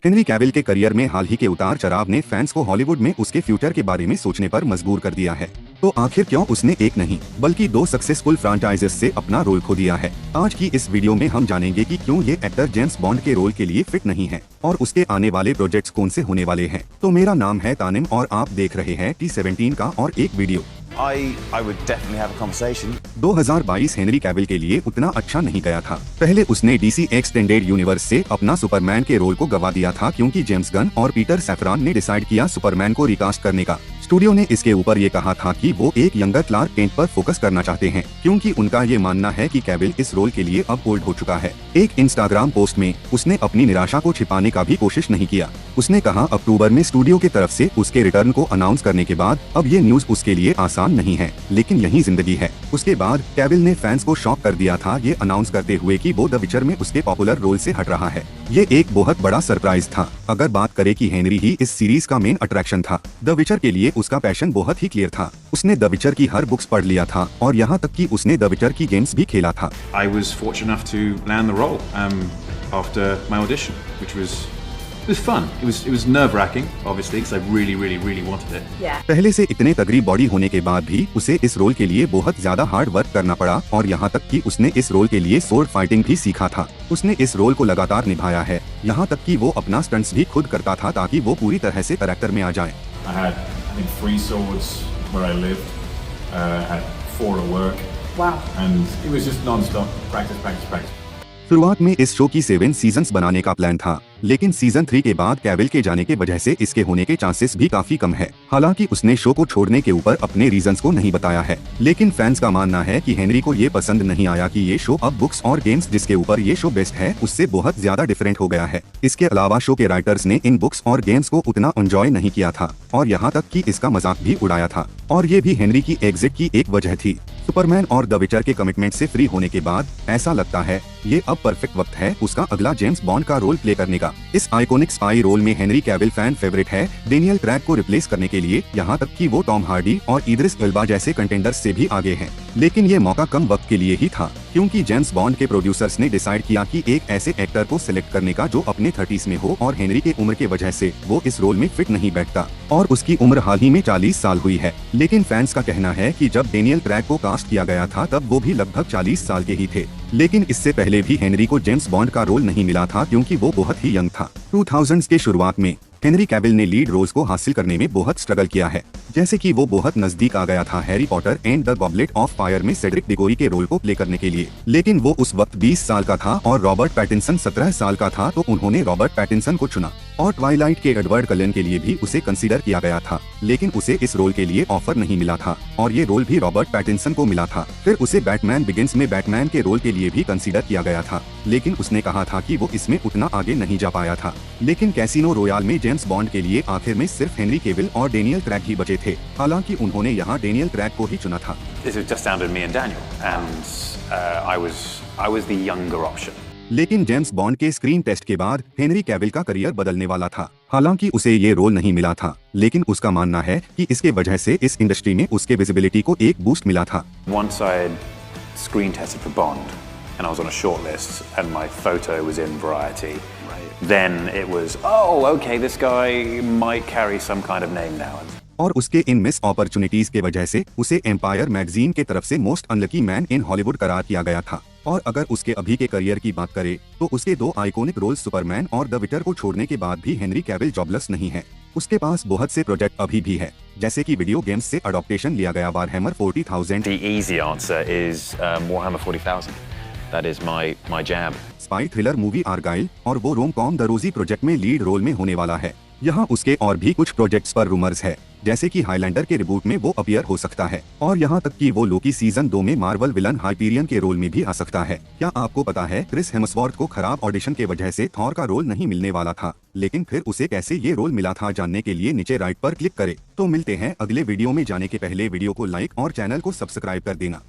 Henry Cavill के career में हाल ही के उतार चढ़ाव ने फैंस को हॉलीवुड में उसके फ्यूचर के बारे में सोचने पर मजबूर कर दिया है। तो आखिर क्यों उसने एक नहीं बल्कि 2 सक्सेसफुल फ्रांचाइजेस से अपना रोल खो दिया है। आज की इस वीडियो में हम जानेंगे कि क्यों ये एक्टर जेम्स बॉन्ड के रोल के लिए फिट नहीं है और उसके आने वाले प्रोजेक्ट्स कौन से होने वाले हैं। तो मेरा नाम है तानिम और आप देख रहे हैं T17 का और एक video. I would definitely have a conversation. 2022 Henry Cavill के लिए उतना अच्छा नहीं गया था। पहले उसने DC एक्सटेंडेड यूनिवर्स से अपना सुपरमैन के रोल को गवा दिया था क्योंकि जेम्स गन और पीटर सैफरान ने डिसाइड किया सुपरमैन को रिकास्ट करने का। स्टूडियो ने इसके ऊपर ये कहा था कि वो एक यंगर क्लार्क केंट पर फोकस करना चाहते हैं क्योंकि उनका ये मानना है कि कैविल इस रोल के लिए अब ओल्ड हो चुका है। एक इंस्टाग्राम पोस्ट में उसने अपनी निराशा को छिपाने का भी कोशिश नहीं किया। उसने कहा अक्टूबर में स्टूडियो की तरफ से उसके रिटर्न को अनाउंस करने के बाद अब ये न्यूज उसके लिए आसान नहीं है, लेकिन यही जिंदगी है। उसके बाद कैविल ने फैंस को शॉक कर दिया था ये अनाउंस करते हुए कि वो द विचर में उसके पॉपुलर रोल से हट रहा है। ये एक बहुत बड़ा सरप्राइज था। अगर बात करें कि हेनरी ही इस सीरीज का मेन अट्रैक्शन था। द विचर के लिए उसका पैशन बहुत ही क्लियर था। उसने द विचर की हर बुक्स पढ़ लिया था और यहाँ तक कि उसने द विचर की गेम्स भी खेला था। I was fortunate enough to land the role after my audition, which was fun. It was nerve-wracking, obviously, because I really wanted it. Yeah. पहले से इतने तगड़ी बॉडी होने के बाद भी उसे इस रोल के लिए बहुत ज्यादा हार्ड वर्क करना पड़ा और यहाँ तक कि उसने इस रोल के लिए स्वॉर्ड फाइटिंग भी सीखा था। उसने इस रोल को लगातार निभाया है, यहाँ तक कि वो अपना स्टंट्स भी खुद करता था ताकि वो पूरी तरह से कैरेक्टर में आ जाए। I had, I think, 3 swords where I lived. I had 4 at work. Wow. And it was just non-stop practice. शुरुआत में इस शो की 7 सीजन्स बनाने का प्लान था, लेकिन सीजन 3 के बाद कैविल के जाने के वजह से इसके होने के चांसेस भी काफी कम है। हालांकि उसने शो को छोड़ने के ऊपर अपने रीजंस को नहीं बताया है, लेकिन फैंस का मानना है कि हेनरी को ये पसंद नहीं आया कि ये शो अब बुक्स और गेम्स जिसके ऊपर ये शो बेस्ड है उससे बहुत ज्यादा डिफरेंट हो गया है। इसके अलावा शो के राइटर्स ने इन बुक्स और गेम्स को उतना एंजॉय नहीं किया था और यहाँ तक कि इसका मजाक भी उड़ाया था और ये भी हेनरी की एग्जिट की एक वजह थी। सुपरमैन और द विचर के कमिटमेंट से फ्री होने के बाद ऐसा लगता है ये अब परफेक्ट वक्त है उसका अगला जेम्स बॉन्ड का रोल प्ले करने का। इस आइकॉनिक स्पाई रोल में हेनरी कैविल फैन फेवरेट है डेनियल क्रेग को रिप्लेस करने के लिए, यहाँ तक कि वो टॉम हार्डी और इद्रिस एल्बा जैसे कंटेंडर्स से भी आगे हैं। लेकिन ये मौका कम वक्त के लिए ही था क्योंकि जेम्स बॉन्ड के प्रोड्यूसर्स ने डिसाइड किया कि एक ऐसे एक्टर को सिलेक्ट करने का जो अपने 30s में हो और हेनरी के उम्र के वजह से वो इस रोल में फिट नहीं बैठता और उसकी उम्र हाल ही में 40 साल हुई है। लेकिन फैंस का कहना है कि जब डेनियल क्रेग को कास्ट किया गया था तब वो भी लगभग 40 साल के ही थे, लेकिन इससे पहले भी हेनरी को जेम्स बॉन्ड का रोल नहीं मिला था क्योंकि वो बहुत ही यंग था। 2000s के शुरुआत में हेनरी कैविल ने लीड रोल्स को हासिल करने में बहुत स्ट्रगल किया है, जैसे कि वो बहुत नजदीक आ गया था Harry Potter and the goblet of fire में सेड्रिक डिगोरी के रोल को प्ले करने के लिए, लेकिन वो उस वक्त 20 साल का था और रॉबर्ट पैटिंसन 17 साल का था, तो उन्होंने रॉबर्ट पैटिंसन को चुना। और ट्वाइलाइट के एडवर्ड कलन के लिए भी उसे कंसीडर किया गया था, लेकिन उसे इस रोल के लिए ऑफर नहीं मिला था और ये रोल भी रॉबर्ट पैटिंसन को मिला था। फिर उसे बैटमैन बिगिंस में बैटमैन के रोल के लिए भी कंसीडर किया गया था, लेकिन उसने कहा था कि वो इसमें उतना आगे नहीं जा पाया था। लेकिन कैसीनो रॉयल में जेम्स बॉन्ड के लिए आखिर में सिर्फ हेनरी कैविल और डेनियल क्रेग ही बचे थे, हालांकि उन्होंने यहाँ डेनियल क्रेग को ही चुना था। This was just down to me and Daniel, and I was the younger option. लेकिन जेम्स बॉन्ड के स्क्रीन टेस्ट के बाद हेनरी कैविल का करियर बदलने वाला था। हालांकि उसे ये रोल नहीं मिला था, लेकिन उसका मानना है कि इसके वजह से इस इंडस्ट्री में उसके विजिबिलिटी को एक बूस्ट मिला था। Once I had screen tested for Bond, and I was on a shortlist, and my photo was in Variety. Then it was, oh, okay, this guy might carry some kind of name now. और उसके इन miss opportunities के वजह से उसे empire magazine के तरफ से most unlucky man in Hollywood करार किया गया था। और अगर उसके अभी के करियर की बात करें तो उसके 2 आइकॉनिक रोल्स सुपरमैन और द विचर को छोड़ने के बाद भी हेनरी कैविल जॉबलेस नहीं है। उसके पास बहुत से प्रोजेक्ट अभी भी है, जैसे कि वीडियो गेम्स से अडॉप्टेशन लिया गया वारहैमर 40,000। The easy answer is Warhammer 40,000. That is my jam. Spy thriller movie Argylle और वो rom com the Rosie Project में लीड रोल में होने वाला है। यहाँ उसके और भी कुछ प्रोजेक्ट्स पर रूमर्स है, जैसे कि हाइलैंडर के रिबूट में वो अपीयर हो सकता है और यहाँ तक कि वो लोकी सीजन 2 में मार्वल विलन हाइपीरियन के रोल में भी आ सकता है। क्या आपको पता है क्रिस हेम्सवर्थ को खराब ऑडिशन के वजह से थॉर का रोल नहीं मिलने वाला था, लेकिन फिर उसे कैसे ये रोल मिला था जानने के लिए नीचे राइट पर क्लिक करें। तो मिलते हैं अगले वीडियो में। जाने के पहले वीडियो को लाइक और चैनल को सब्सक्राइब कर देना।